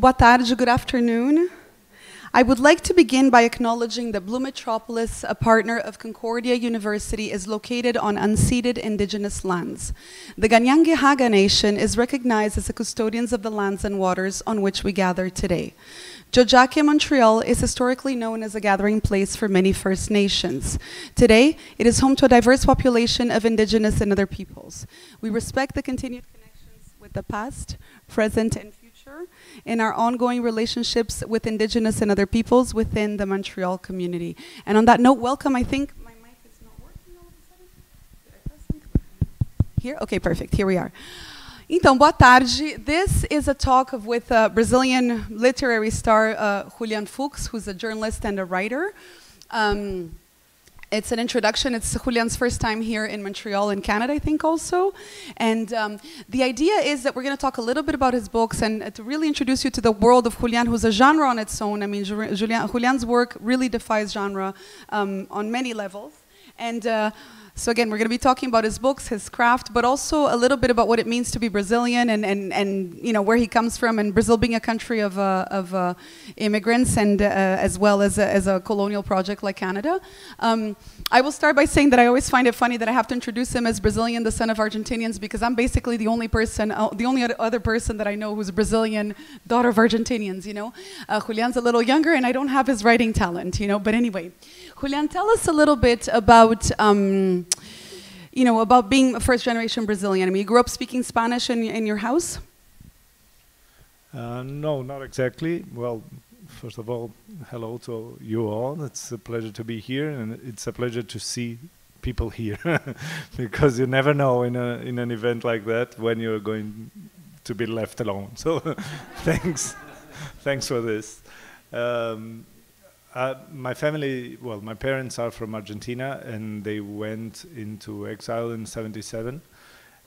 Boa tarde, good afternoon. I would like to begin by acknowledging that Blue Metropolis, a partner of Concordia University, is located on unceded indigenous lands. The Ganyangehaga Nation is recognized as the custodians of the lands and waters on which we gather today. Jojake, Montreal is historically known as a gathering place for many First Nations. Today, it is home to a diverse population of indigenous and other peoples. We respect the continued connections with the past, present, and future in our ongoing relationships with indigenous and other peoples within the Montreal community. And on that note, welcome. I think my mic is not working all of a sudden. Did I press something? Here? Okay, perfect. Here we are. Então, boa tarde. This is a talk with Brazilian literary star Julián Fuks, who's a journalist and a writer. It's an introduction. It's Julián's first time here in Montreal in Canada, I think, also. And the idea is that we're going to talk a little bit about his books and to really introduce you to the world of Julián, who's a genre on its own. I mean, Julián's work really defies genre on many levels. And so again, we're going to be talking about his books, his craft, but also a little bit about what it means to be Brazilian and you know, where he comes from, and Brazil being a country of immigrants and as well as a colonial project like Canada. I will start by saying that I always find it funny that I have to introduce him as Brazilian, the son of Argentinians, because I'm basically the only person, the only other person that I know who's a Brazilian, daughter of Argentinians, you know. Julián's a little younger and I don't have his writing talent, you know, but anyway. Julián, tell us a little bit about you know, about being a first-generation Brazilian. I mean, you grew up speaking Spanish in your house? No, not exactly. Well, first of all, hello to you all. It's a pleasure to be here, and it's a pleasure to see people here, because you never know in an event like that when you're going to be left alone. So, thanks for this. My family, well, my parents are from Argentina, and they went into exile in '77.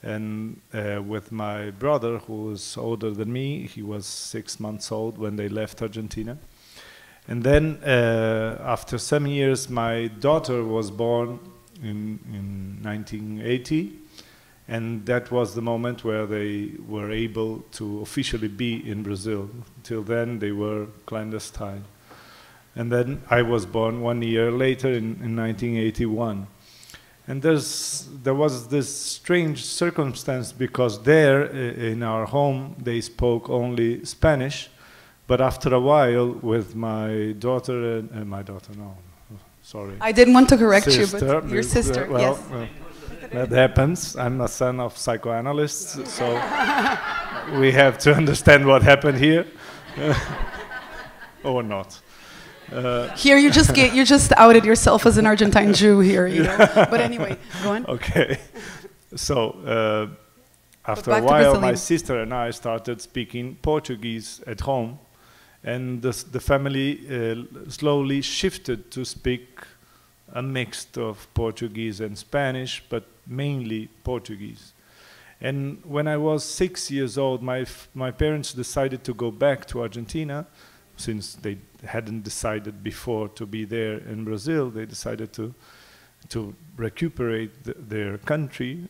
And with my brother, who was older than me, he was 6 months old when they left Argentina. And then after some years, my daughter was born in 1980. And that was the moment where they were able to officially be in Brazil. Till then, they were clandestine. And then I was born 1 year later in 1981. And there was this strange circumstance, because there in our home they spoke only Spanish, but after a while with my daughter and my daughter, no, sorry. I didn't want to correct sister, you, but your sister, well, yes. That happens. I'm a son of psychoanalysts, so we have to understand what happened here, or not. Here you just outed yourself as an Argentine Jew here, you know? But anyway, go on. Okay, so after a while, my sister and I started speaking Portuguese at home, and the family slowly shifted to speak a mix of Portuguese and Spanish, but mainly Portuguese. And when I was 6 years old, my parents decided to go back to Argentina, since they hadn't decided before to be there in Brazil. They decided to recuperate their country,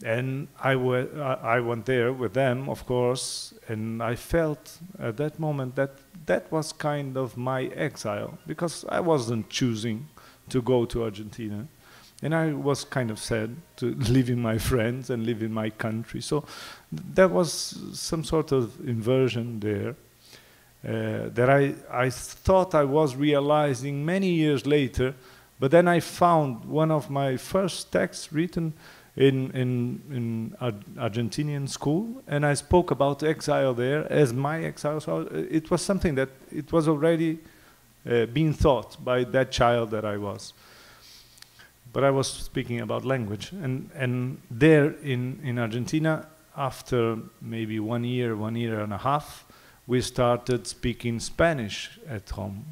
and I went there with them, of course, and I felt at that moment that was kind of my exile, because I wasn't choosing to go to Argentina, and I was kind of sad to leaving my friends and leaving my country. So there was some sort of inversion there. That I thought I was realizing many years later, but then I found one of my first texts written in Argentinian school, and I spoke about exile there as my exile. So it was something that it was already being thought by that child that I was. But I was speaking about language, and there in Argentina, after maybe 1 year and a half, we started speaking Spanish at home,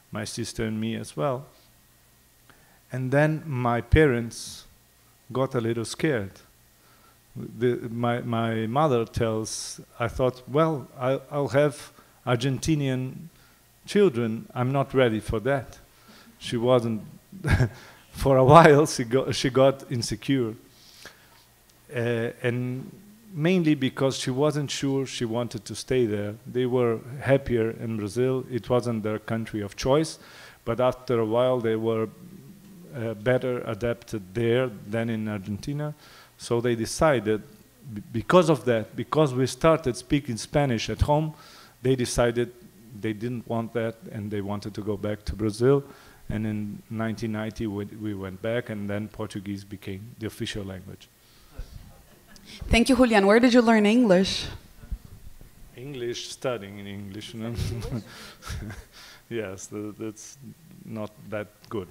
my sister and me as well. And then my parents got a little scared. My mother tells, I thought, well, I'll have Argentinian children. I'm not ready for that. She wasn't, for a while she got insecure. And mainly because she wasn't sure she wanted to stay there. They were happier in Brazil. It wasn't their country of choice, but after a while they were better adapted there than in Argentina. So they decided, because of that, because we started speaking Spanish at home, they decided they didn't want that and they wanted to go back to Brazil. And in 1990 we went back, and then Portuguese became the official language. Thank you, Julián. Where did you learn English? English, studying in English. No? Yes, that's not that good.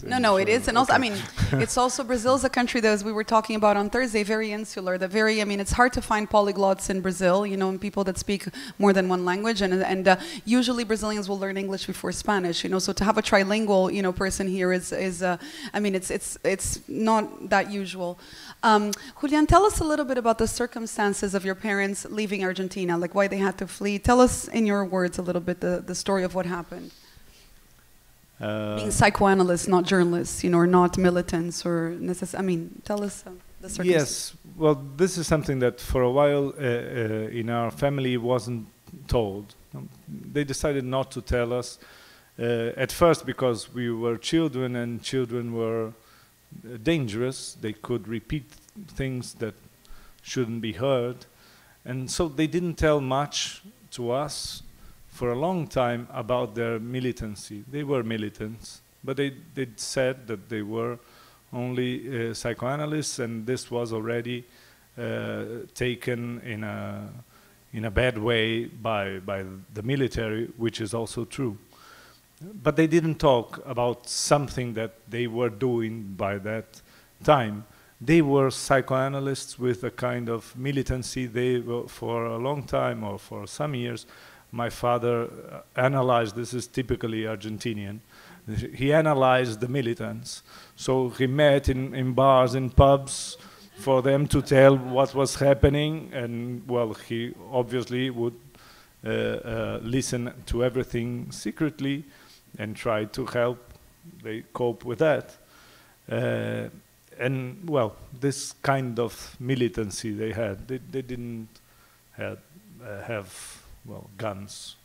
No, it is. And also, I mean, it's also, Brazil's a country that, as we were talking about on Thursday, very insular. I mean, it's hard to find polyglots in Brazil, you know, and people that speak more than one language. And usually Brazilians will learn English before Spanish, you know, so to have a trilingual, you know, person here is I mean, it's not that usual. Julián, tell us a little bit about the circumstances of your parents leaving Argentina, like why they had to flee. Tell us in your words a little bit the story of what happened. Being psychoanalysts, not journalists, you know, or not militants, or I mean, tell us the circumstances. Yes, well, this is something that for a while in our family wasn't told. They decided not to tell us at first because we were children, and children were dangerous. They could repeat things that shouldn't be heard, and so they didn't tell much to us for a long time about their militancy. They were militants, but they said that they were only psychoanalysts, and this was already taken in a bad way by the military, which is also true. But they didn't talk about something that they were doing by that time. They were psychoanalysts with a kind of militancy. They were, for a long time, or for some years, my father analyzed, this is typically Argentinian, he analyzed the militants. So he met in bars, in pubs, for them to tell what was happening, and well, he obviously would listen to everything secretly and try to help they cope with that. And well, this kind of militancy they had, they didn't have well, guns.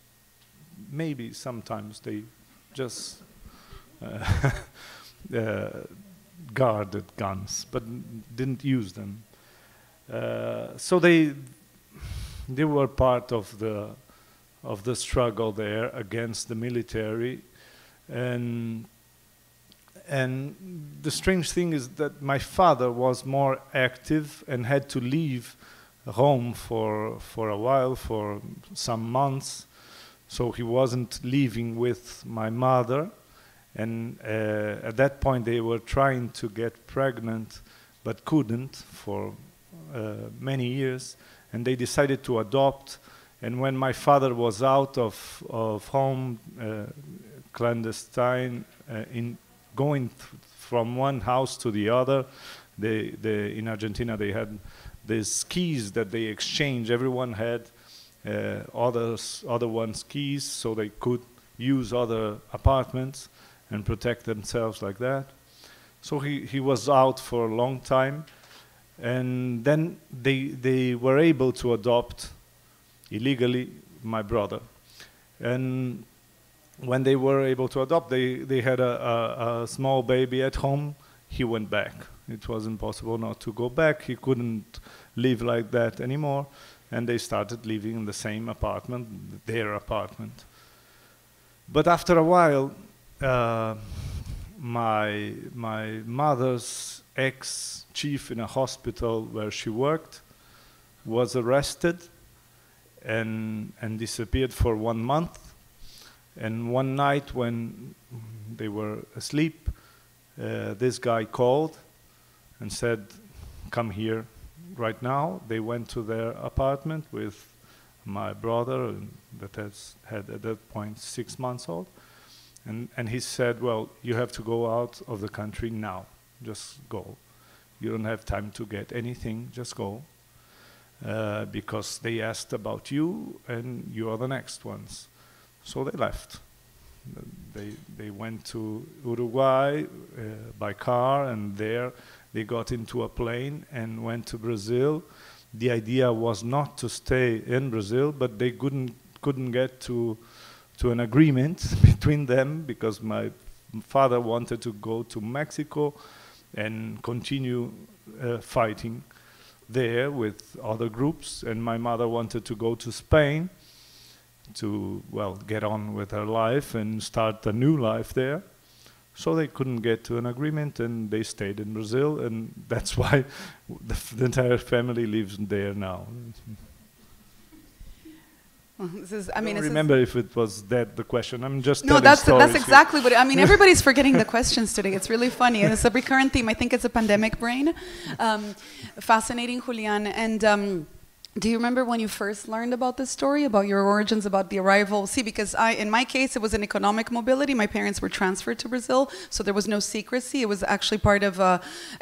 Maybe sometimes they just guarded guns, but didn't use them. So they were part of the struggle there against the military, and the strange thing is that my father was more active and had to leave home for a while, for some months, so he wasn't living with my mother, and at that point they were trying to get pregnant but couldn't for many years, and they decided to adopt. And when my father was out of home, clandestine, in going from one house to the other, in Argentina they had these keys that they exchanged. Everyone had other one's keys, so they could use other apartments and protect themselves like that. So he was out for a long time, and then they were able to adopt illegally my brother. And when they were able to adopt, they had a small baby at home. He went back. It was impossible not to go back. He couldn't live like that anymore, and they started living in the same apartment, their apartment. But after a while, my mother's ex-chief in a hospital where she worked was arrested and disappeared for 1 month. And one night when they were asleep, this guy called and said, "Come here right now." They went to their apartment with my brother, that had at that point 6 months old, and he said, "Well, you have to go out of the country now. Just go. You don't have time to get anything. Just go, because they asked about you, and you are the next ones." So they left. They went to Uruguay by car, and there they got into a plane and went to Brazil. the idea was not to stay in Brazil, but they couldn't get to an agreement between them, because my father wanted to go to Mexico and continue fighting there with other groups, and my mother wanted to go to Spain to, well, get on with her life and start a new life there. So they couldn't get to an agreement, and they stayed in Brazil, and that's why the entire family lives there now. I don't remember if it was that the question. I'm just no. That's exactly what I mean. Everybody's forgetting the questions today. It's really funny, and it's a recurrent theme. I think it's a pandemic brain. Fascinating, Julián. And do you remember when you first learned about this story, about your origins, about the arrival? See, because in my case, it was an economic mobility. My parents were transferred to Brazil, so there was no secrecy. It was actually part of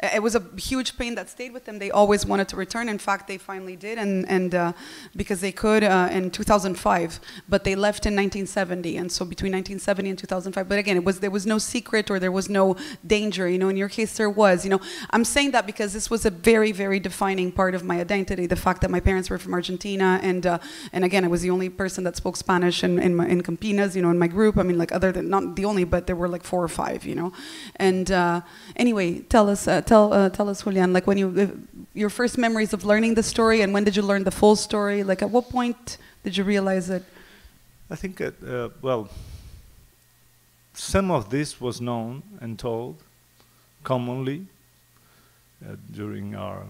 it was a huge pain that stayed with them. They always wanted to return. In fact, they finally did, and because they could in 2005, but they left in 1970, and so between 1970 and 2005. But again, there was no secret, or there was no danger. You know, in your case, there was. You know, I'm saying that because this was a very, very defining part of my identity. The fact that my parents were from Argentina, and again, I was the only person that spoke Spanish in Campinas, you know, in my group. I mean, like, other than, not the only, but there were like 4 or 5, you know. And anyway, tell us, Julián, like, when your first memories of learning the story, and when did you learn the full story? Like, at what point did you realize it? I think, well, some of this was known and told commonly during our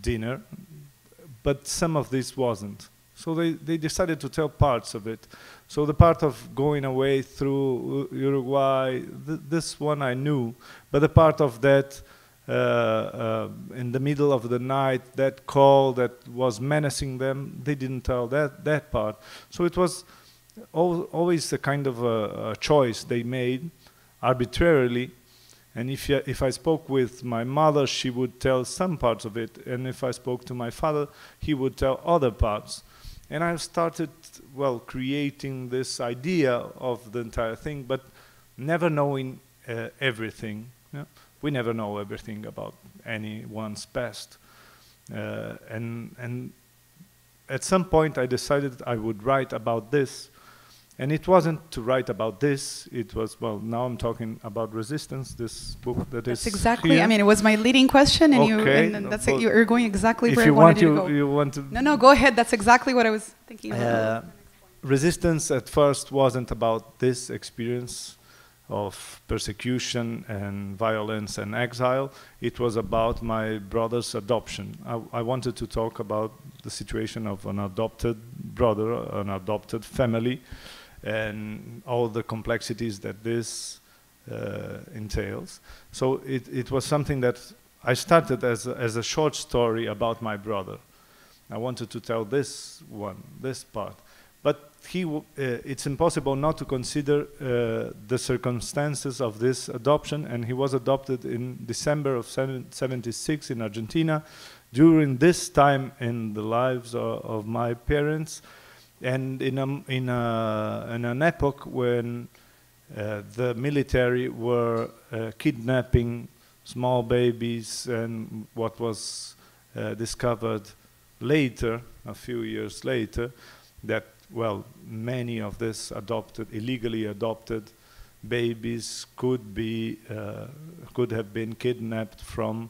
dinner, but some of this wasn't. So they decided to tell parts of it. So the part of going away through Uruguay, this one I knew, but the part of that in the middle of the night, that call that was menacing them, they didn't tell that part. So it was always a kind of a choice they made arbitrarily. And if I spoke with my mother, she would tell some parts of it. And if I spoke to my father, he would tell other parts. And I started, well, creating this idea of the entire thing, but never knowing everything. You know? We never know everything about anyone's past. And at some point, I decided I would write about this. And it wasn't to write about this, it was, well, now I'm talking about resistance, this book that is exactly, here. I mean, it was my leading question, and okay, that's it, you're going exactly where I wanted you to go. You want to... No, go ahead, that's exactly what I was thinking about. Resistance at first wasn't about this experience of persecution and violence and exile. It was about my brother's adoption. I wanted to talk about the situation of an adopted brother, an adopted family, and all the complexities that this entails. So it was something that I started as a short story about my brother. I wanted to tell this part. But it's impossible not to consider the circumstances of this adoption, and he was adopted in December of 76 in Argentina, during this time in the lives of my parents, and in an epoch when the military were kidnapping small babies, and what was discovered later, a few years later, that, well, many of these illegally adopted babies could have been kidnapped from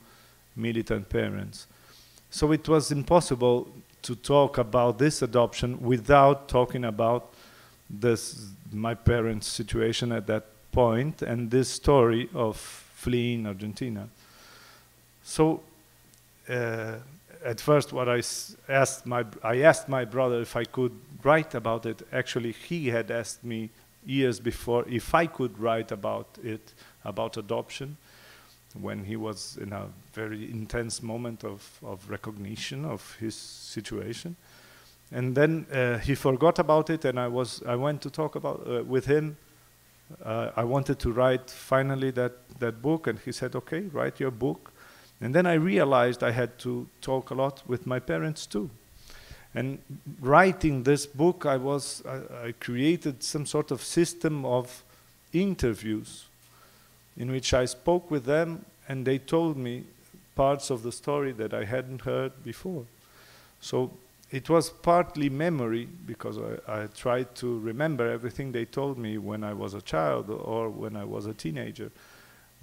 militant parents. So it was impossible to talk about this adoption without talking about my parents' situation at that point and this story of fleeing Argentina. So at first, what I asked my brother if I could write about it. Actually, he had asked me years before if I could write about it, about adoption, when he was in a very intense moment of recognition of his situation. And then he forgot about it, and I went to talk about with him. I wanted to write finally that book, and he said, okay, write your book. And then I realized I had to talk a lot with my parents too. And writing this book, I created some sort of system of interviews in which I spoke with them, and they told me parts of the story that I hadn't heard before. So it was partly memory, because I tried to remember everything they told me when I was a child or when I was a teenager.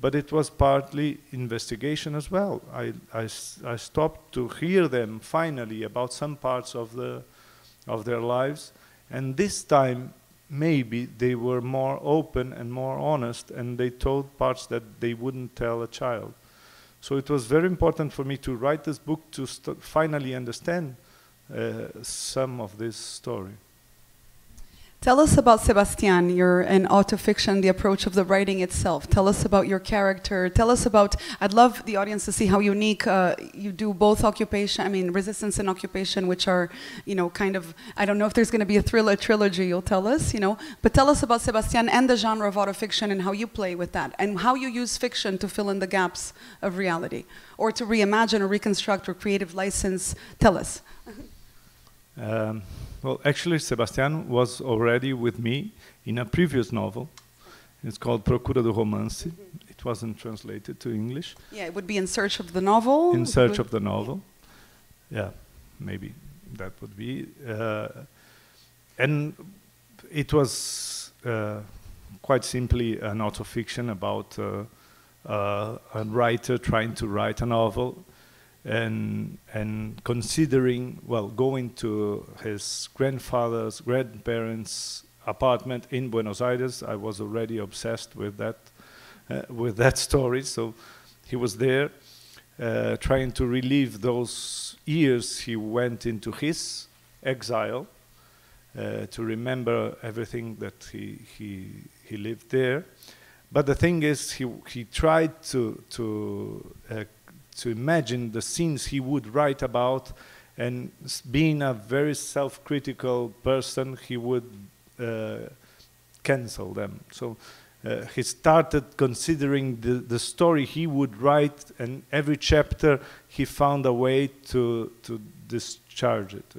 But it was partly investigation as well. I stopped to hear them finally about some parts of their lives, and this time maybe they were more open and more honest, and they told parts that they wouldn't tell a child. So it was very important for me to write this book to finally understand some of this story. Tell us about Sebastián. You're an auto-fiction, the approach of the writing itself. Tell us about your character. Tell us about, I'd love the audience to see how unique you do both resistance and occupation, which are, kind of, I don't know if there's going to be a trilogy, you'll tell us, but tell us about Sebastián and the genre of auto-fiction and how you play with that, and how you use fiction to fill in the gaps of reality, or to reimagine or reconstruct or creative license. Tell us. Well, actually, Sebastián was already with me in a previous novel. It's called Procura do Romance. It wasn't translated to English. Yeah, it would be In Search of the Novel. In Search of the Novel. Yeah, maybe that would be. And it was quite simply an auto-fiction about a writer trying to write a novel. And considering, well, going to his grandparents' apartment in Buenos Aires. I was already obsessed with that story. So he was there trying to relive those years he went into his exile, to remember everything that he lived there. But the thing is, he tried to imagine the scenes he would write about, and being a very self-critical person, he would cancel them. So he started considering the story he would write, and every chapter he found a way to discharge it.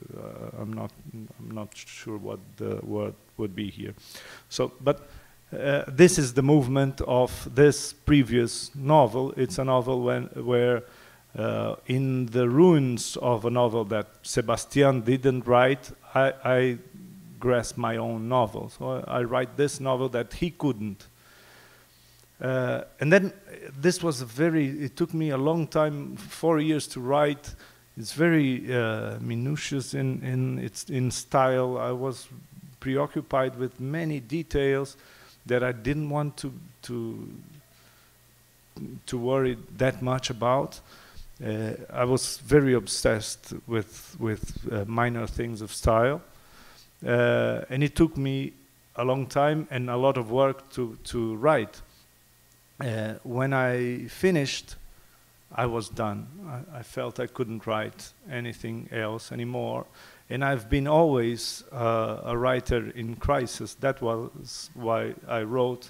I'm not sure what the word would be here. So, but this is the movement of this previous novel. It's a novel where in the ruins of a novel that Sebastián didn't write, I grasp my own novel. So I write this novel that he couldn't. And then this was it took me a long time, 4 years to write. It's very minutious in style. I was preoccupied with many details that I didn't want to worry that much about. I was very obsessed with minor things of style, and it took me a long time and a lot of work to write. When I finished, I was done. I felt I couldn't write anything else anymore. And I've been always a writer in crisis. That was why I wrote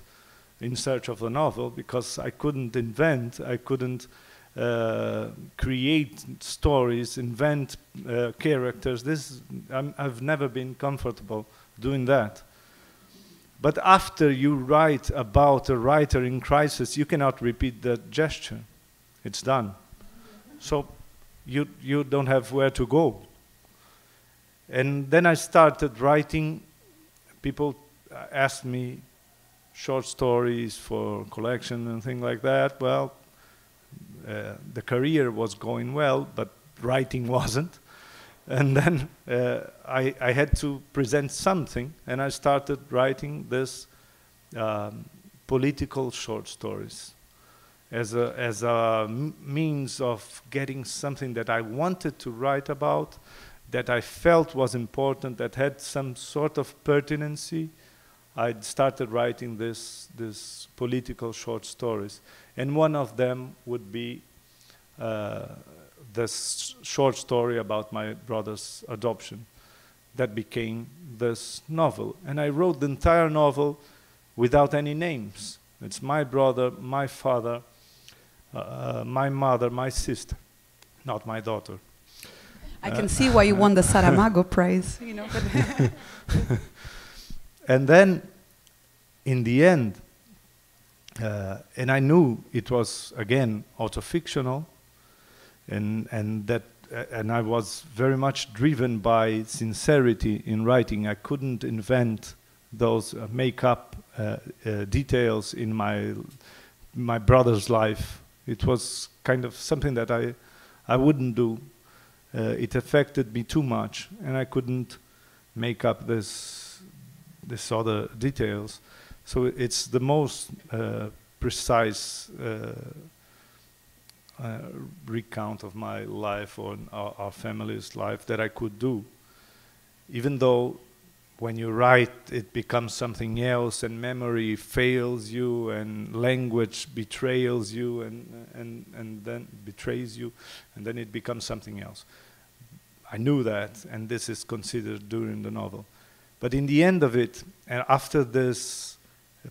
In Search of a Novel, because I couldn't invent, I couldn't create stories, invent characters. I've never been comfortable doing that. But after you write about a writer in crisis, you cannot repeat that gesture. It's done. So you don't have where to go. And then I started writing. People asked me short stories for collection and things like that. Well, the career was going well, but writing wasn't. And then I had to present something, and I started writing this political short stories as a means of getting something that I wanted to write about, that I felt was important, that had some sort of pertinency. I started writing this political short stories, and one of them would be this short story about my brother's adoption that became this novel. And I wrote the entire novel without any names. It's my brother, my father, my mother, my sister, not my daughter. I can see why you won the Saramago Prize, you know. And then, in the end, and I knew it was, again, auto-fictional, and that and I was very much driven by sincerity in writing. I couldn't invent those make-up details in my brother's life. It was kind of something that I wouldn't do. It affected me too much, and I couldn't make up this other details. So it's the most precise recount of my life or our family's life that I could do. Even though when you write, it becomes something else, and memory fails you, and language betrays you, and then betrays you, and then it becomes something else. I knew that, and this is considered during the novel. But in the end of it, and after this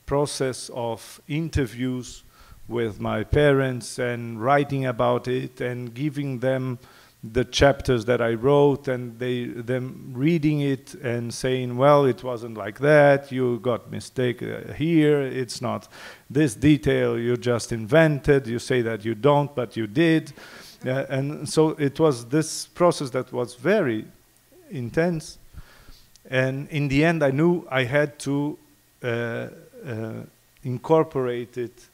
process of interviews with my parents and writing about it and giving them the chapters that I wrote, and them reading it and saying, well, it wasn't like that, you got mistake here, it's not this detail, you just invented, you say that you don't, but you did. And so it was this process that was very intense. And in the end, I knew I had to incorporate it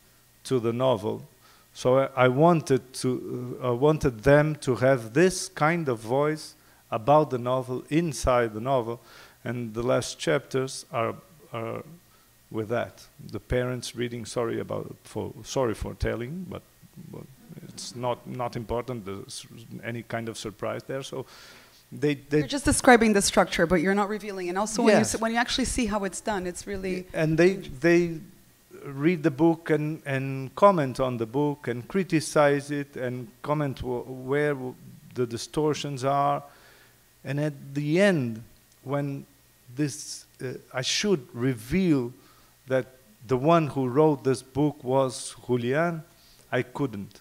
to the novel. So I wanted them to have this kind of voice about the novel, inside the novel, and the last chapters are with that. The parents reading, sorry for telling, but it's not important. There's any kind of surprise there. So you're just describing the structure, but you're not revealing. And also, yes, when you actually see how it's done, it's really. And they read the book and comment on the book and criticize it and comment where the distortions are. And at the end, when this, I should reveal that the one who wrote this book was Julián, I couldn't.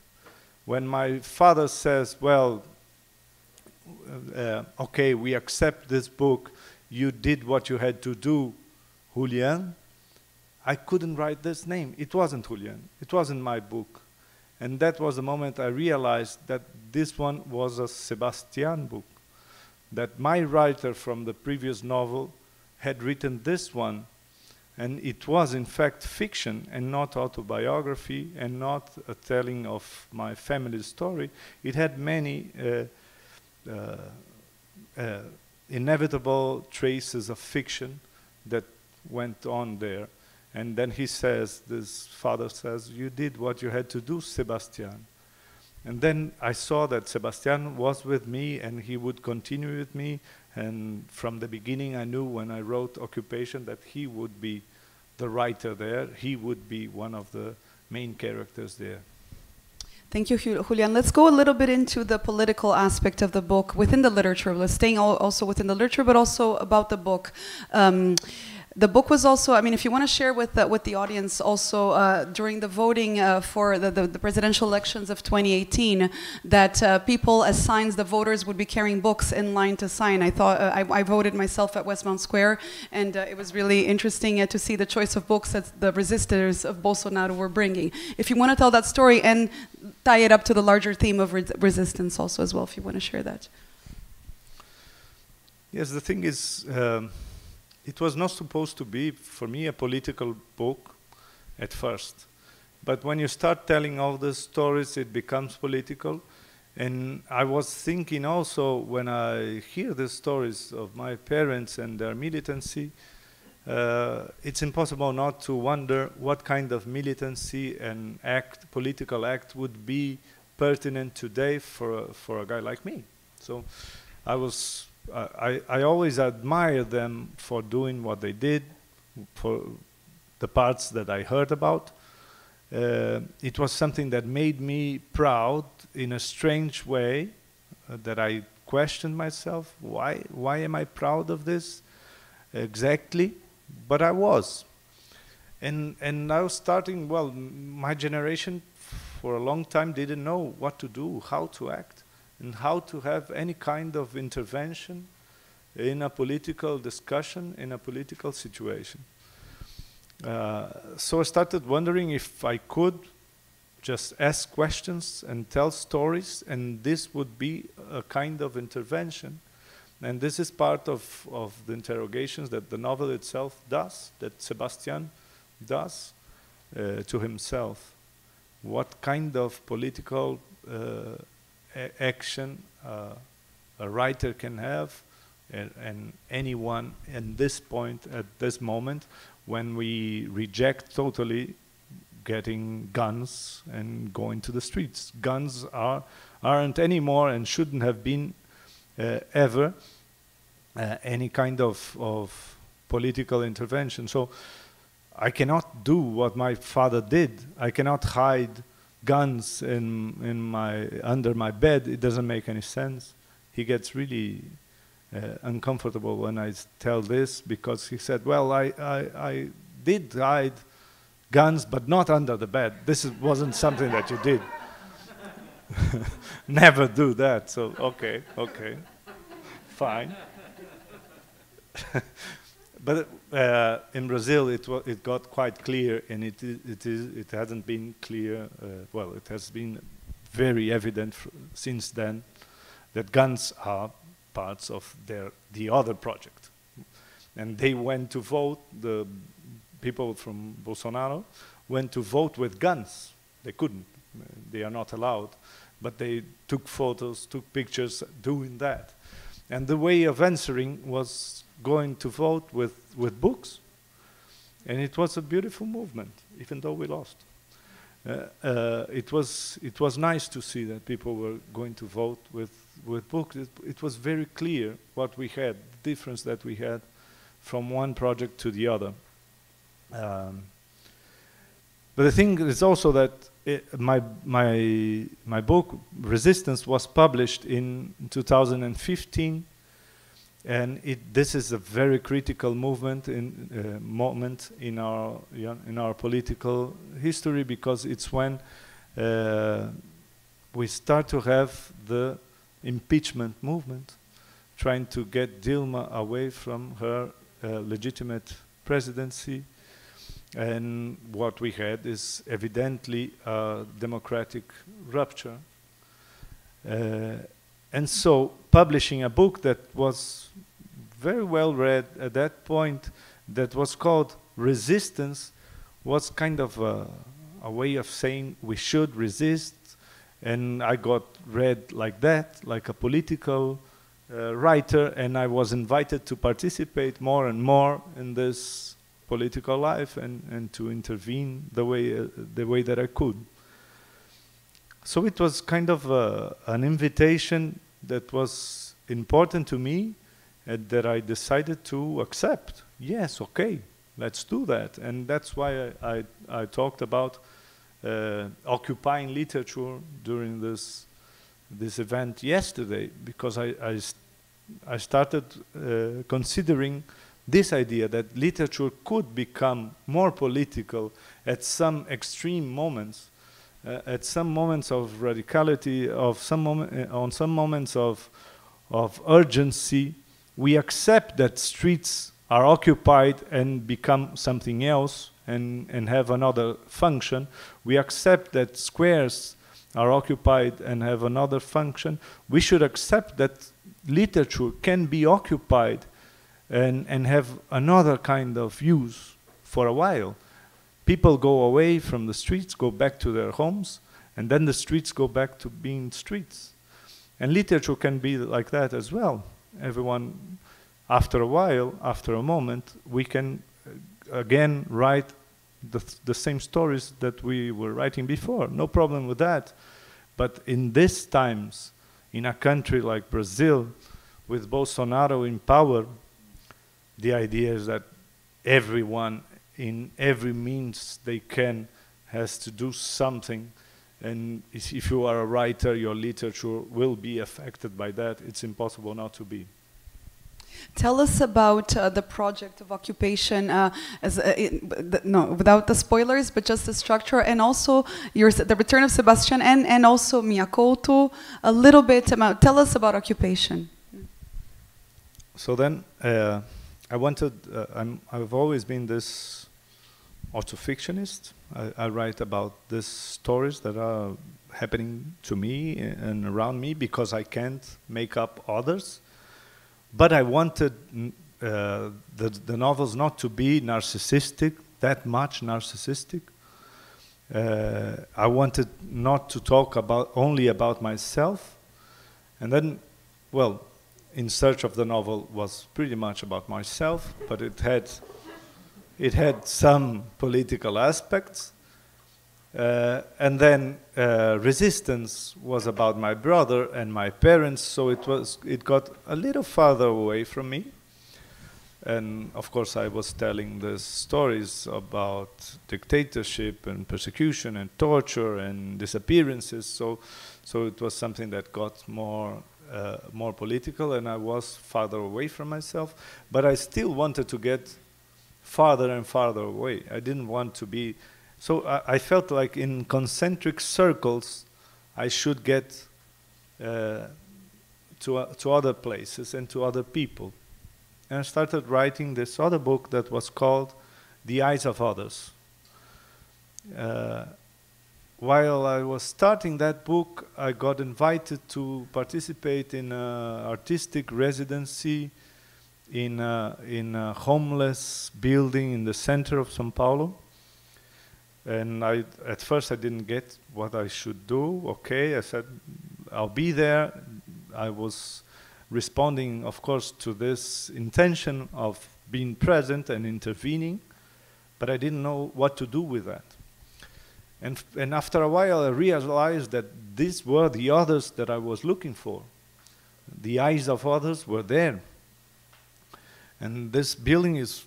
When my father says, well, okay, we accept this book, you did what you had to do, Julián, I couldn't write this name. It wasn't Julián. It wasn't my book. And that was the moment I realized that this one was a Sebastián book, that my writer from the previous novel had written this one, and it was in fact fiction and not autobiography and not a telling of my family's story. It had many inevitable traces of fiction that went on there. And then he says, this father says, you did what you had to do, Sebastián. And then I saw that Sebastián was with me and he would continue with me. And from the beginning I knew when I wrote Occupation that he would be the writer there. He would be one of the main characters there. Thank you, Julián. Let's go a little bit into the political aspect of the book within the literature. Let's stay also within the literature, but also about the book. The book was also, I mean, if you want to share with the audience also during the voting for the presidential elections of 2018, that people as signs, the voters would be carrying books in line to sign. I thought, I voted myself at Westmount Square, and it was really interesting to see the choice of books that the resistors of Bolsonaro were bringing. If you want to tell that story and tie it up to the larger theme of resistance also as well, if you want to share that. Yes, the thing is, it was not supposed to be, for me, a political book at first. But when you start telling all the stories, it becomes political. And I was thinking also, when I hear the stories of my parents and their militancy, it's impossible not to wonder what kind of militancy and political act would be pertinent today for a guy like me. So I always admire them for doing what they did, for the parts that I heard about. It was something that made me proud in a strange way, that I questioned myself. Why am I proud of this exactly? But I was. And now starting, well, my generation for a long time didn't know what to do, how to act, and how to have any kind of intervention in a political discussion, in a political situation. So I started wondering if I could just ask questions and tell stories, and this would be a kind of intervention. And this is part of the interrogations that the novel itself does, that Sebastián does to himself. What kind of political action a writer can have, and anyone in this point, at this moment, when we reject totally getting guns and going to the streets. Guns aren't anymore and shouldn't have been ever any kind of political intervention. So I cannot do what my father did. I cannot hide guns under my bed. It doesn't make any sense. He gets really uncomfortable when I tell this, because he said, well, I did hide guns, but not under the bed. This wasn't something that you did. Never do that. So, okay, fine. But in Brazil, it got quite clear, and it hasn't been clear. Well, it has been very evident since then that guns are parts of the other project, and they went to vote. The people from Bolsonaro went to vote with guns. They couldn't. They are not allowed. But they took photos, took pictures doing that. And the way of answering was going to vote with books. And it was a beautiful movement, even though we lost. It was nice to see that people were going to vote with books. It was very clear what we had, the difference that we had from one project to the other. But the thing is also that my book Resistance was published in 2015, and this is a very critical moment in our political history, because it's when we start to have the impeachment movement, trying to get Dilma away from her legitimate presidency. And what we had is evidently a democratic rupture. And so publishing a book that was very well read at that point, that was called Resistance, was kind of a way of saying we should resist. And I got read like that, like a political writer, and I was invited to participate more and more in this political life and to intervene the way that I could. So it was kind of an invitation that was important to me, and that I decided to accept. Yes, okay, let's do that. And that's why I talked about occupying literature during this event yesterday, because I started considering this idea that literature could become more political at some extreme moments, at some moments of radicality, on some moments of urgency. We accept that streets are occupied and become something else and have another function. We accept that squares are occupied and have another function. We should accept that literature can be occupied and have another kind of use for a while. People go away from the streets, go back to their homes, and then the streets go back to being streets. And literature can be like that as well. Everyone, after a while, after a moment, we can again write the same stories that we were writing before. No problem with that. But in these times, in a country like Brazil, with Bolsonaro in power, the idea is that everyone, in every means they can, has to do something. And if you are a writer, your literature will be affected by that. It's impossible not to be. Tell us about the project of occupation, without the spoilers, but just the structure, and also the return of Sebastián, and also Minha Couto, a little bit about, tell us about occupation. So then, I've always been this auto-fictionist. I write about these stories that are happening to me and around me because I can't make up others. But I wanted the novels not to be narcissistic, that much narcissistic. I wanted not to talk only about myself. And then, well, In Search of the novel was pretty much about myself, but it had some political aspects. And then Resistance was about my brother and my parents, so it got a little farther away from me. And of course I was telling these stories about dictatorship and persecution and torture and disappearances, so it was something that got more political, and I was farther away from myself, but I still wanted to get farther and farther away. I didn't want to be, so I felt like in concentric circles I should get to other places and to other people. And I started writing this other book that was called The Eyes of Others. While I was starting that book, I got invited to participate in an artistic residency in a homeless building in the center of São Paulo. And at first I didn't get what I should do. Okay, I said, I'll be there. I was responding, of course, to this intention of being present and intervening, but I didn't know what to do with that. And after a while, I realized that these were the others that I was looking for. The eyes of others were there. And this building is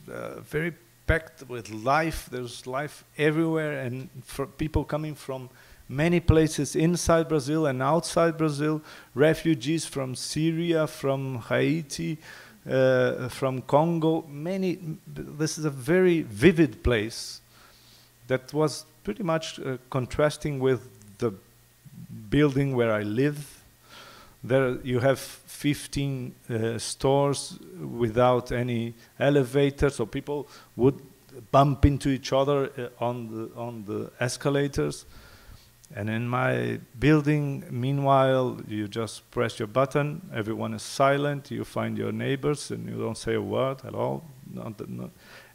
very packed with life. There's life everywhere, and for people coming from many places inside Brazil and outside Brazil, refugees from Syria, from Haiti, from Congo, this is a very vivid place that was pretty much contrasting with the building where I live. There you have 15 stores without any elevator, so people would bump into each other on the escalators. And in my building, meanwhile, you just press your button, everyone is silent, you find your neighbors, and you don't say a word at all.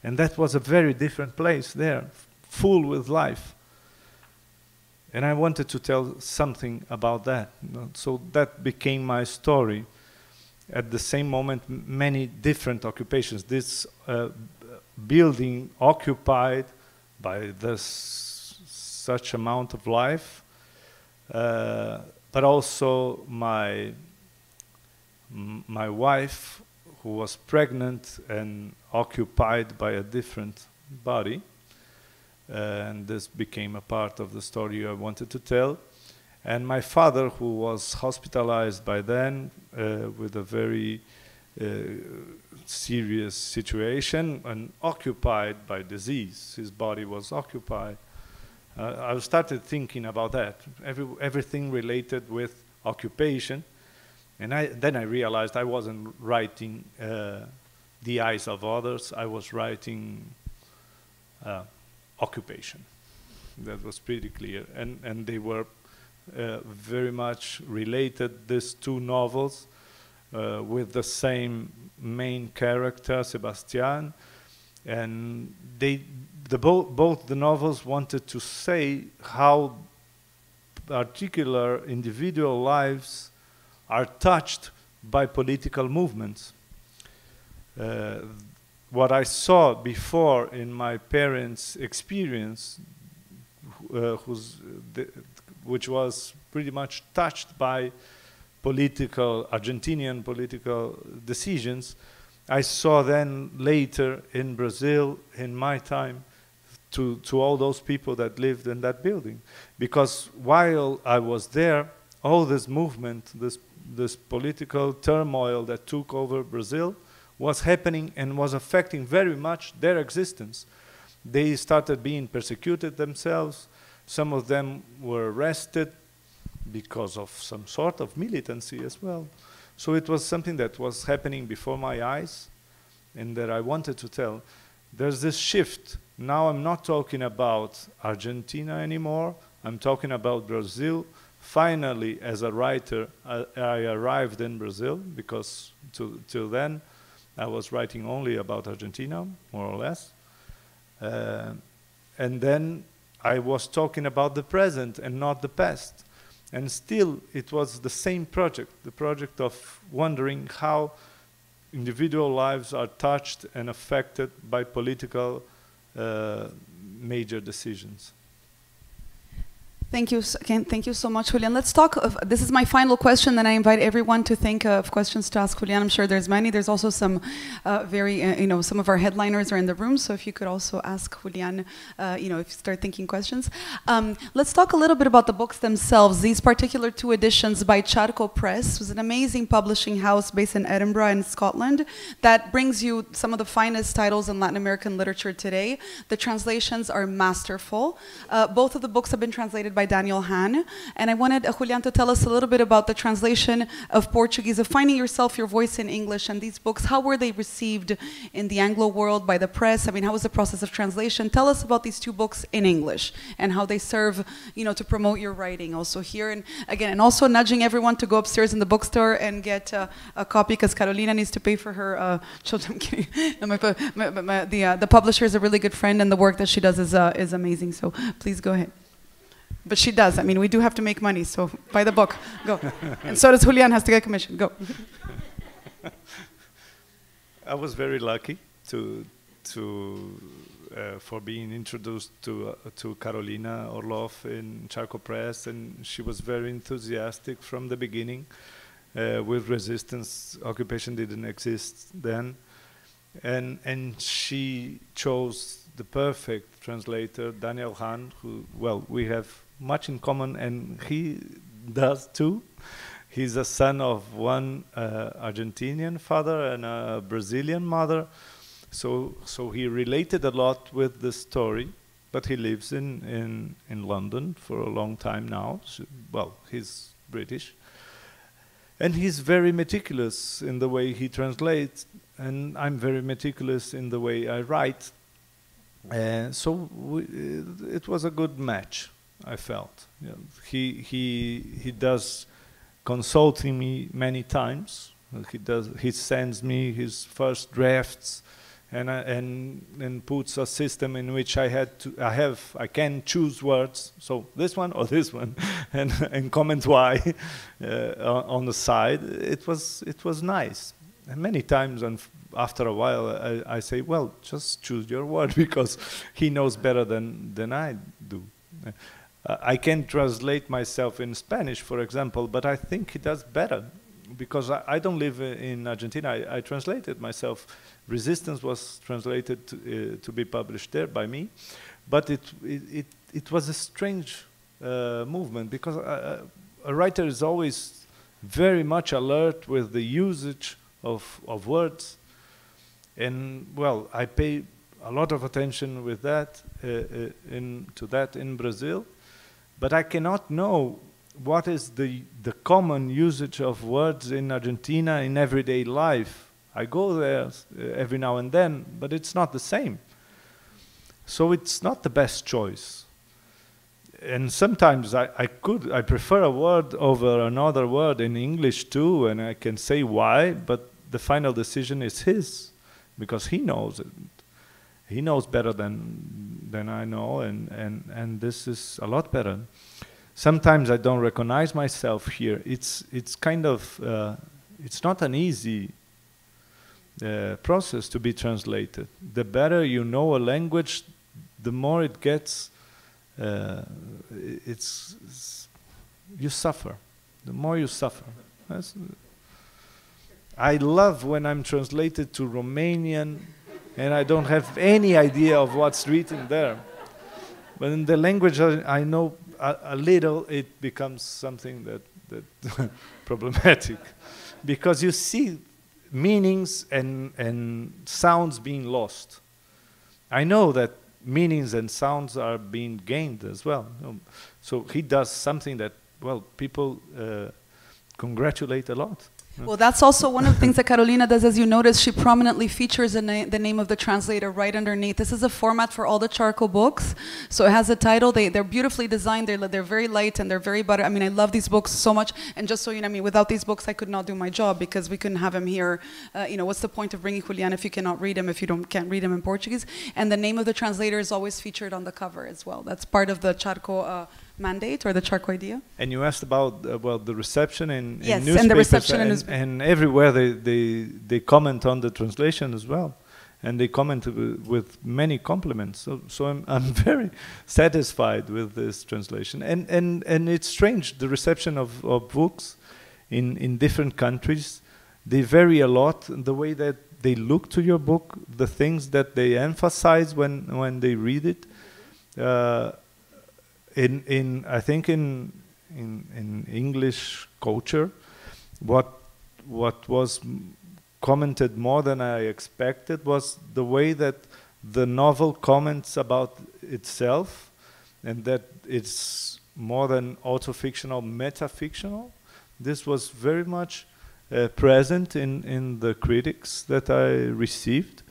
And that was a very different place there, full with life. And I wanted to tell something about that. So that became my story. At the same moment, many different occupations. This building occupied by such amount of life, but also my wife, who was pregnant and occupied by a different body, and this became a part of the story I wanted to tell. And my father, who was hospitalized by then with a very serious situation and occupied by disease. His body was occupied. I started thinking about that, everything related with occupation. And then I realized I wasn't writing The Eyes of Others, I was writing occupation. That was pretty clear. And they were very much related, these two novels, with the same main character, Sebastián. And both the novels wanted to say how particular individual lives are touched by political movements. What I saw before in my parents' experience, which was pretty much touched by Argentinian political decisions, I saw then later in Brazil, in my time, to all those people that lived in that building. Because while I was there, all this movement, this political turmoil that took over Brazil was happening and was affecting very much their existence. They started being persecuted themselves. Some of them were arrested because of some sort of militancy as well. So it was something that was happening before my eyes and that I wanted to tell. there's this shift. Now I'm not talking about Argentina anymore. I'm talking about Brazil. Finally, as a writer, I arrived in Brazil, because till then I was writing only about Argentina, more or less. And then I was talking about the present and not the past. And still, it was the same project, the project of wondering how individual lives are touched and affected by political major decisions. Thank you, thank you so much, Julián. Let's talk of, this is my final question, then I invite everyone to think of questions to ask Julián. I'm sure there's many. There's also some some of our headliners are in the room, so if you could also ask Julián, if you start thinking questions. Let's talk a little bit about the books themselves. These particular 2 editions by Charco Press, was an amazing publishing house based in Edinburgh in Scotland that brings you some of the finest titles in Latin American literature today. The translations are masterful. Both of the books have been translated by Daniel Hahn, and I wanted Julián to tell us a little bit about the translation of Portuguese, of finding yourself, your voice in English, and these books. How were they received in the Anglo world by the press? I mean, how was the process of translation? Tell us about these 2 books in English and how they serve, to promote your writing also here. And again, and also nudging everyone to go upstairs in the bookstore and get a copy, because Carolina needs to pay for her children. I'm kidding. The publisher is a really good friend, and the work that she does is amazing. So please go ahead. But she does. I mean, we do have to make money, so buy the book. Go. And so does Julián, has to get commission. Go. I was very lucky for being introduced to Carolina Orloff in Charco Press, and she was very enthusiastic from the beginning. With resistance, occupation didn't exist then, and she chose the perfect translator, Daniel Hahn, who, well, we have much in common, and he does too. He's a son of one Argentinian father and a Brazilian mother, so he related a lot with the story, but he lives in London for a long time now. So, well, he's British. And he's very meticulous in the way he translates, and I'm very meticulous in the way I write. So it was a good match, I felt. You know, he does consulting me many times. He sends me his first drafts, and puts a system in which I can choose words. So this one or this one, and comment why on the side. It was nice. And many times, after a while, I say, well, just choose your word, because he knows better than I do. I can translate myself in Spanish, for example, but I think he does better, because I don't live in Argentina. I translated myself. Resistance was translated to be published there by me, but it was a strange movement, because a writer is always very much alert with the usage of words, and well, I pay a lot of attention with that to that in Brazil, but I cannot know what is the common usage of words in Argentina in everyday life. I go there every now and then, but it's not the same. So it's not the best choice. And sometimes I prefer a word over another word in English too, and I can say why, but the final decision is his, because he knows it. He knows better than I know, and this is a lot better. Sometimes I don't recognize myself here. It's kind of, it's not an easy process to be translated. The better you know a language, the more it gets, you suffer. The more you suffer. I love when I'm translated to Romanian and I don't have any idea of what's written there. But in the language I know a little, it becomes something that problematic, because you see meanings and sounds being lost. I know that meanings and sounds are being gained as well. So he does something that, well, people congratulate a lot. Well, that's also one of the things that Carolina does. As you notice, she prominently features the name of the translator right underneath. This is a format for all the Charco books. So it has a title. They're beautifully designed. They're very light and they're very butter. I mean, I love these books so much. And just so you know, I mean, without these books, I could not do my job because we couldn't have him here. You know, what's the point of bringing Julián if you cannot read him, if you can't read him in Portuguese? And the name of the translator is always featured on the cover as well. That's part of the Charco mandate or the Charco idea. And you asked about the reception in yes, newspapers, and the reception and everywhere they comment on the translation as well, and they comment with many compliments. So I'm very satisfied with this translation, and it's strange, the reception of books in different countries. They vary a lot, the way that they look to your book, the things that they emphasize when they read it. I think in English culture, what was commented more than I expected was the way that the novel comments about itself, and that it's more than auto-fictional, meta-fictional. This was very much present in the critics that I received.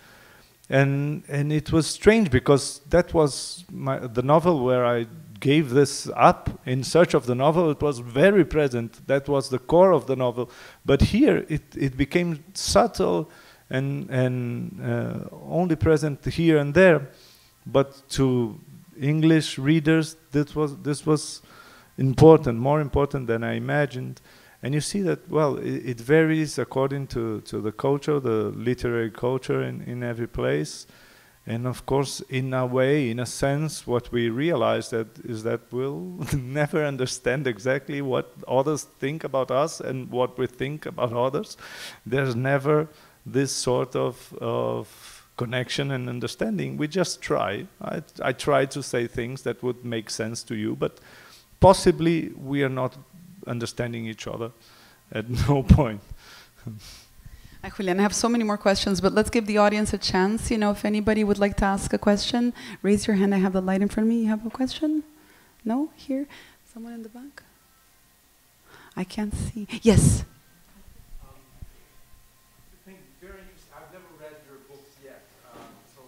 And it was strange because that was the novel where I gave this up in search of the novel. It was very present. That was the core of the novel. But here it became subtle and only present here and there. But to English readers, this was important, more important than I imagined. And you see that, well, it varies according to the culture, the literary culture in every place. And of course, in a way, in a sense, what we realize is that we'll never understand exactly what others think about us and what we think about others. There's never this sort of connection and understanding. We just try. I try to say things that would make sense to you, but possibly we are not understanding each other at no point. Julián, I have so many more questions, but let's give the audience a chance. You know, if anybody would like to ask a question, raise your hand. I have the light in front of me. You have a question? No? Here? Someone in the back? I can't see. Yes? Very interesting. I've never read your books yet, so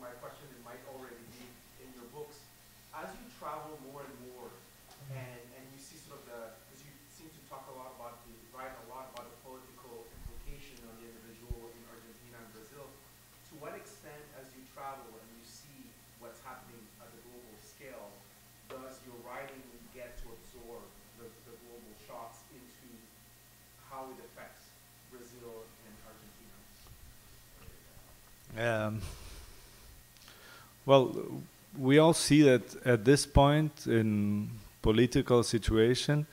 my question might already be in your books. As you travel more and more, and you see sort of because you seem to talk a lot about write a lot about the political implication on the individual in Argentina and Brazil. To what extent, as you travel and you see what's happening at the global scale, does your writing get to absorb the global shocks into how it affects Brazil and Argentina? Well, we all see that at this point in political situation,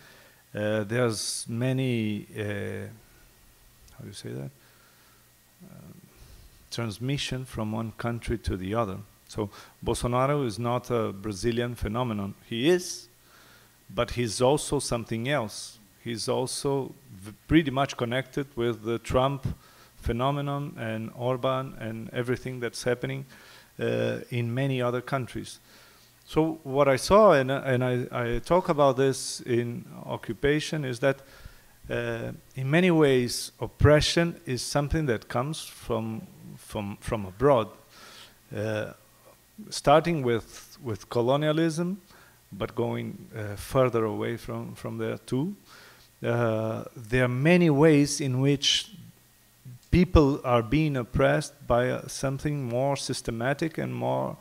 there's many, how do you say that? Transmission from one country to the other. So Bolsonaro is not a Brazilian phenomenon. He is, but he's also something else. He's also pretty much connected with the Trump phenomenon and Orban and everything that's happening in many other countries. So what I saw, and I talk about this in Occupation, is that in many ways oppression is something that comes from abroad, starting with colonialism, but going further away from there too. There are many ways in which people are being oppressed by something more systematic and more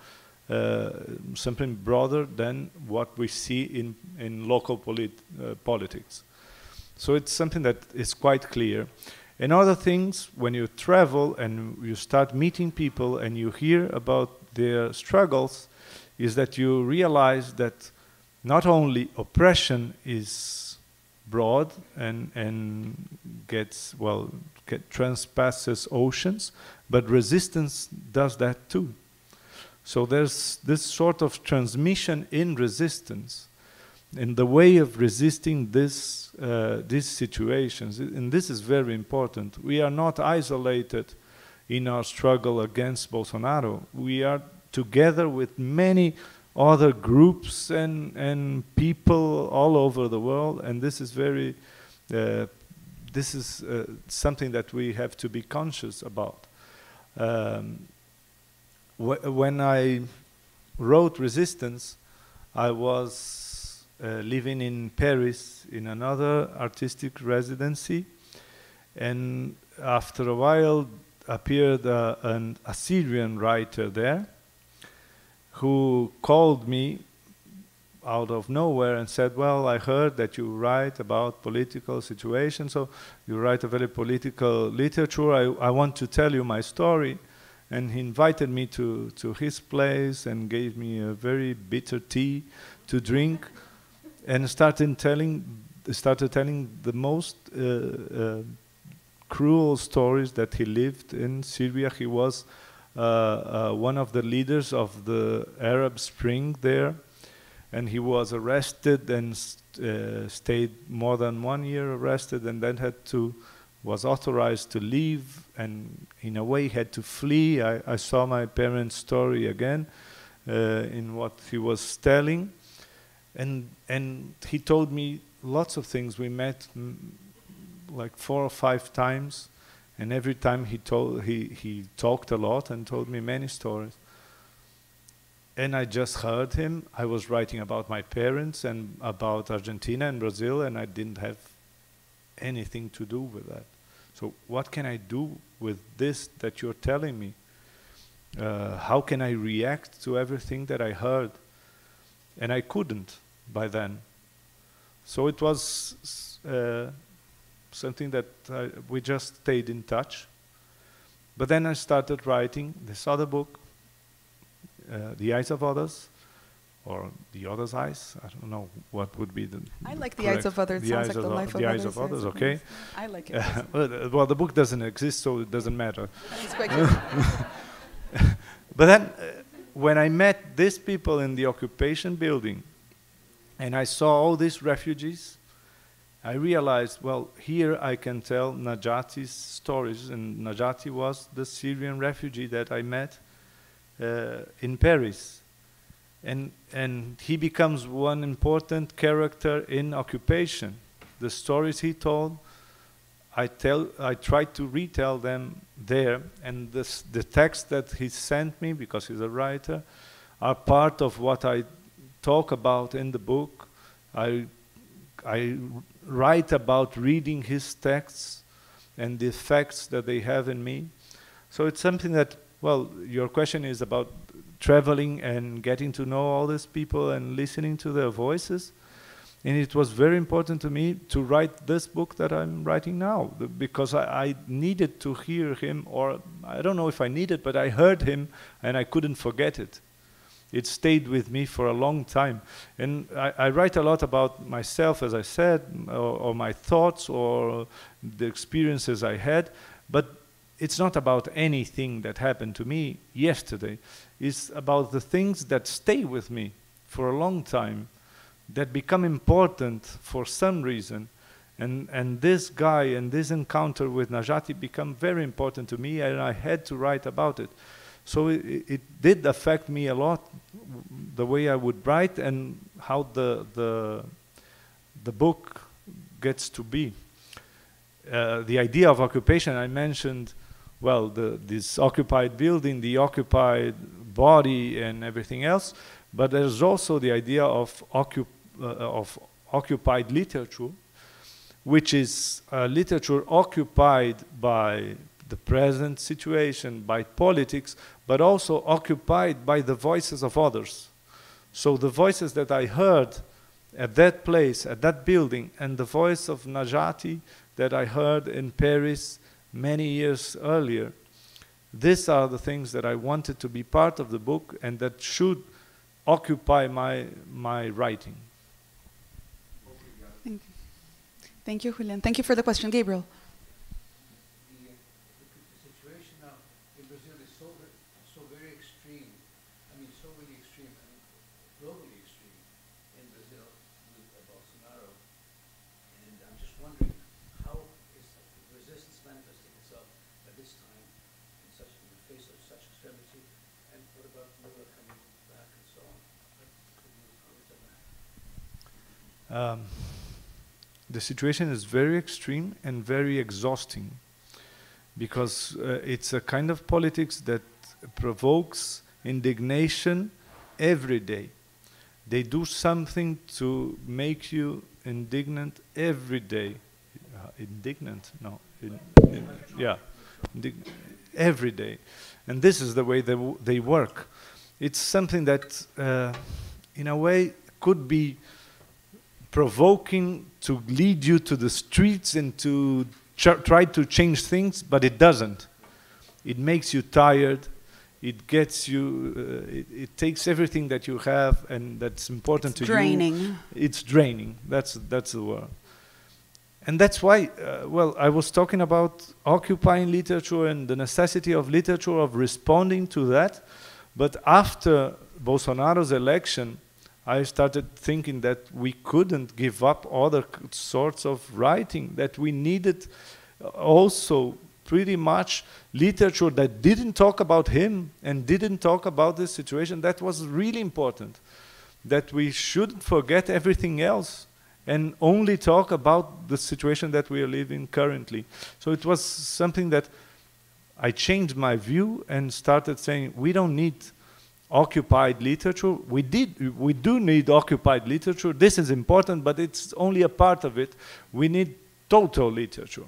something broader than what we see in local politics. So it's something that is quite clear. And other things, when you travel and you start meeting people and you hear about their struggles, is that you realize that not only oppression is broad and transpasses oceans, but resistance does that too. So there's this sort of transmission in resistance, in the way of resisting these situations. And this is very important. We are not isolated in our struggle against Bolsonaro. We are together with many other groups and people all over the world, and this is very this is something that we have to be conscious about. When I wrote Resistance, I was living in Paris in another artistic residency, and after a while appeared an Assyrian writer there who called me out of nowhere and said, well, I heard that you write about political situations, so you write a very political literature. I want to tell you my story. And he invited me to his place and gave me a very bitter tea to drink, and started telling the most cruel stories that he lived in Syria. He was one of the leaders of the Arab Spring there, and he was arrested and stayed more than 1 year arrested, and then was authorized to leave, and in a way had to flee. I saw my parents' story again in what he was telling, and he told me lots of things. We met like 4 or 5 times, and every time he talked a lot and told me many stories. And I just heard him. I was writing about my parents and about Argentina and Brazil, and I didn't have anything to do with that. So what can I do with this that you're telling me? How can I react to everything that I heard? And I couldn't by then. So it was something that we just stayed in touch. But then I started writing this other book, The Eyes of Others, or The Other's Eyes. I don't know what would be the I like The Eyes of Others. It sounds like The Life of Others. The Eyes of Others, okay. I like it. Well, the book doesn't exist, so it doesn't matter. It's quite good. But then, when I met these people in the occupation building, and I saw all these refugees, I realized, well, here I can tell Najati's stories, and Najati was the Syrian refugee that I met in Paris. And he becomes one important character in occupation. The stories he told, I tried to retell them there, and the text that he sent me, because he's a writer, are part of what I talk about in the book. I write about reading his texts and the effects that they have in me. So it's something that, well, your question is about traveling and getting to know all these people and listening to their voices. And it was very important to me to write this book that I'm writing now, because I needed to hear him, or I don't know if I needed, but I heard him and I couldn't forget it. It stayed with me for a long time. And I write a lot about myself, as I said, or my thoughts, or the experiences I had, but it's not about anything that happened to me yesterday. It's about the things that stay with me for a long time, that become important for some reason. And this guy and this encounter with Najati become very important to me, and I had to write about it. So it did affect me a lot, the way I would write and how the book gets to be. The idea of occupation, I mentioned, well, this occupied building, the occupied body and everything else, but there's also the idea of occupied literature, which is literature occupied by the present situation, by politics, but also occupied by the voices of others. So the voices that I heard at that place, at that building, and the voice of Najati that I heard in Paris many years earlier, these are the things that I wanted to be part of the book and that should occupy my writing. Thank you. Thank you, Julián. Thank you for the question. Gabriel. The situation now in Brazil is so very extreme. I mean, so really extreme. I mean, globally extreme in Brazil with Bolsonaro. And I'm just wondering, how is resistance manifesting itself at this time in the face of such extremity? And what about Lula coming back and so on? Could you comment on that? the situation is very extreme and very exhausting, because it's a kind of politics that provokes indignation every day. They do something to make you indignant every day. Indignant? No. Yeah. Every day. And this is the way they work. It's something that, in a way, could be provoking to lead you to the streets and to try to change things, but it doesn't. It makes you tired. It gets you, it takes everything that you have and that's important to you. It's draining. It's draining. That's the word. And that's why, well, I was talking about occupying literature and the necessity of literature of responding to that. But after Bolsonaro's election, I started thinking that we couldn't give up other sorts of writing, that we needed also pretty much literature that didn't talk about him and didn't talk about this situation. That was really important, that we shouldn't forget everything else and only talk about the situation that we are living currently. So it was something that I changed my view and started saying, we don't need occupied literature. We do need occupied literature. This is important, but it's only a part of it. We need total literature.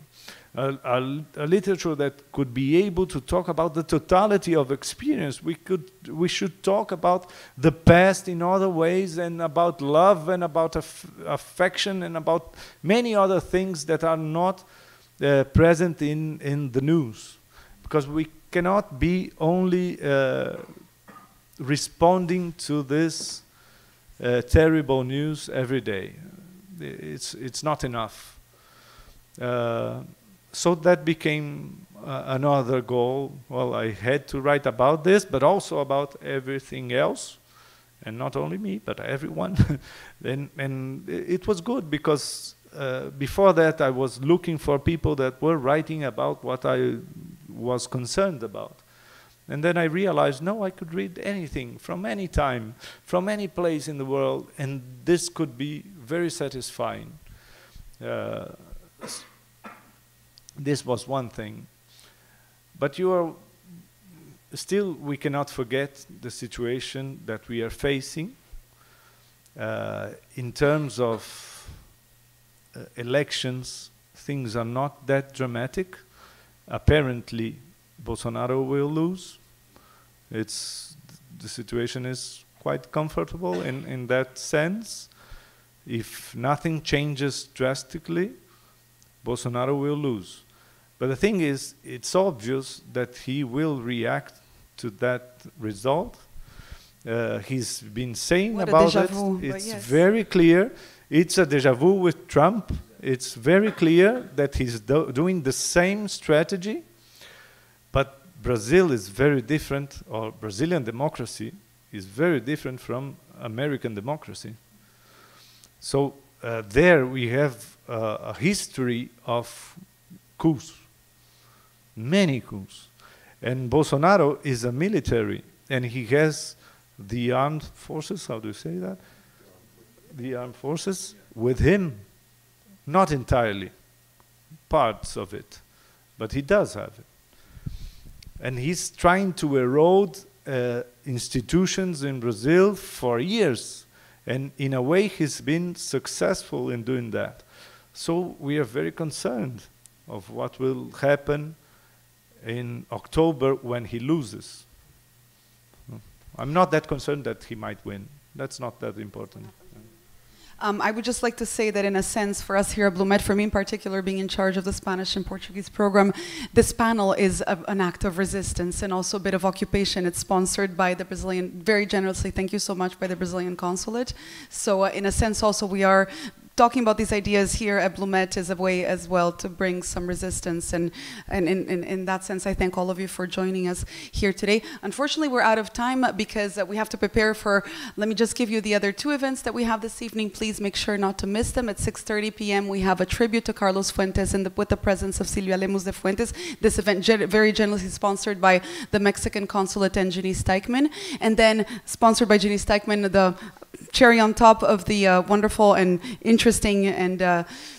A literature that could be able to talk about the totality of experience. We should talk about the past in other ways, and about love, and about affection, and about many other things that are not present in the news. Because we cannot be only responding to this terrible news every day. It's not enough. So that became another goal. Well, I had to write about this, but also about everything else, and not only me, but everyone. and it was good, because before that I was looking for people that were writing about what I was concerned about. And then I realized, no, I could read anything from any time, from any place in the world, and this could be very satisfying. This was one thing. But still, we cannot forget the situation that we are facing. In terms of elections, things are not that dramatic. Apparently, Bolsonaro will lose. The situation is quite comfortable in that sense. If nothing changes drastically, Bolsonaro will lose. But the thing is, it's obvious that he will react to that result. He's been saying about it. It's very clear. It's a déjà vu with Trump. It's very clear that he's doing the same strategy. But Brazil is very different, or Brazilian democracy is very different from American democracy. So there we have a history of coups, many coups. And Bolsonaro is a military, and he has the armed forces, how do you say that? The armed forces with him. Not entirely, parts of it, but he does have it. And he's trying to erode institutions in Brazil for years. And in a way, he's been successful in doing that. So we are very concerned of what will happen in October when he loses. I'm not that concerned that he might win. That's not that important. I would just like to say that in a sense, for us here at Blumet, for me in particular, being in charge of the Spanish and Portuguese program, this panel is an act of resistance and also a bit of occupation. It's sponsored by the Brazilian, very generously, thank you so much, by the Brazilian consulate. So in a sense also we are talking about these ideas here at Blumet is a way as well to bring some resistance, and in that sense I thank all of you for joining us here today. Unfortunately we're out of time because we have to prepare for, let me just give you the other two events that we have this evening. Please make sure not to miss them. At 6:30 p.m. we have a tribute to Carlos Fuentes with the presence of Silvia Lemos de Fuentes. This event very generously sponsored by the Mexican consulate and Ginny Steichman, and then sponsored by Ginny Steichman, the cherry on top of the wonderful and interesting and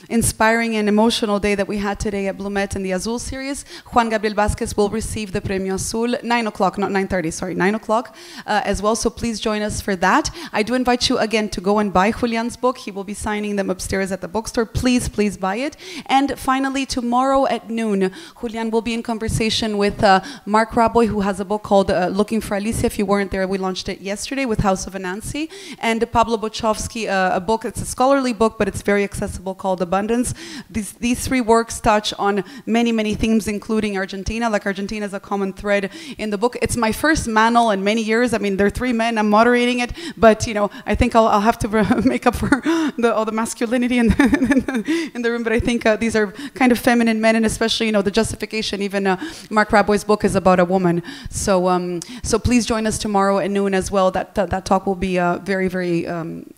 inspiring and emotional day that we had today at Blumet in the Azul series. Juan Gabriel Vázquez will receive the Premio Azul, 9 o'clock, not 9:30, sorry, 9 o'clock as well, so please join us for that. I do invite you again to go and buy Julián's book. He will be signing them upstairs at the bookstore. Please, please buy it. And finally, tomorrow at noon, Julián will be in conversation with Mark Raboy, who has a book called Looking for Alicia. If you weren't there, we launched it yesterday with House of Anansi. And Pablo Bochovsky, a book, it's a scholarly book, but it's very accessible, called Abundance. These three works touch on many, many themes, including Argentina. Like Argentina is a common thread in the book. It's my first manel in many years. I mean, there are three men, I'm moderating it, but you know, I think I'll have to make up for all the masculinity in the room, but I think these are kind of feminine men, and especially, you know, the justification, even Mark Raboy's book is about a woman. So so please join us tomorrow at noon as well. That talk will be very, very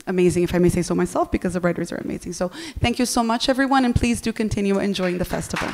amazing, if I may say so myself, because the writers are amazing. So thank you so much, everyone, and please do continue enjoying the festival.